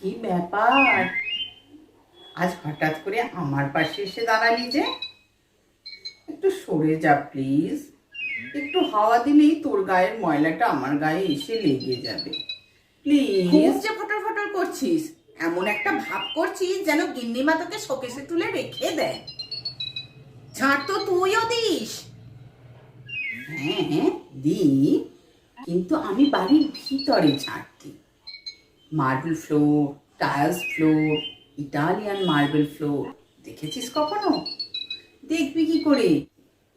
কি ব্যাপার, আজ হঠাৎ করে আমার পাশে এসে দাঁড়ালি যে? একটু সরে যা প্লিজ। একটু হাওয়া দিলেই তোর গায়ের ময়লাটা আমার গায়ে এসে লেগে যাবে। খুব প্লিজ। যে ফটর ফটর করছিস, এমন একটা ভাব করছিস যেন গিন্নিমা তোকে শোকেসে তুলে রেখে দেয়। ঝাড় তো তুইও দিস। হ্যাঁ হ্যাঁ দিই, কিন্তু আমি বাড়ির ভিতরে ঝাঁট দিই। Marble floor, tiles floor, Italian marble floor দেখেছিস কখনো? দেখবি কি করে?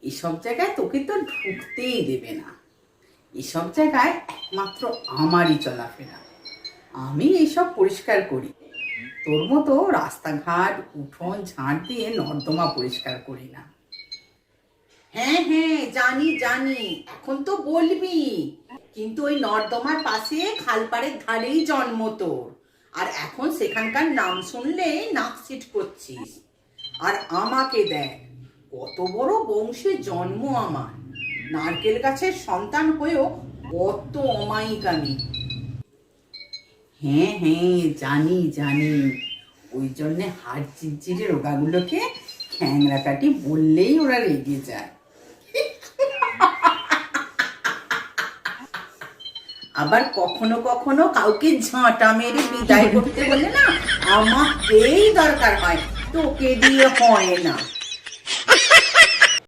এসব জায়গায় তোকে তো ঢুকতেই দেবে না। এসব জায়গায় একমাত্র আমারই চলাফেরা। আমি এইসব পরিষ্কার করি, তোর মতো রাস্তাঘাট উঠোন ঝাঁট দিয়ে নর্দমা পরিষ্কার করি না। হ্যাঁ হ্যাঁ জানি জানি, এখন তো বলবি, কিন্তু ওই নর্দমার পাশে খালপাড়ের ধারেই জন্ম তোর, আর এখন সেখানকার নাম শুনলে নাক সিট করছিস। আর আমাকে দেখ, কত বড় বংশে জন্ম আমার, নারকেল গাছের সন্তান হয়েও কত অমায়িক আমি। হ্যাঁ হ্যাঁ জানি জানি, ওই জন্যে হাড় চিরচিরে রোগাগুলোকে খ্যাংরা কাটি বললেই ওরা রেগে যায়। আবার কখনো কখনো কাউকে ঝাঁটা মেরে বিদায় করতে বলে না, আমাকেই দরকার হয়, তোকে দিয়ে হয় না।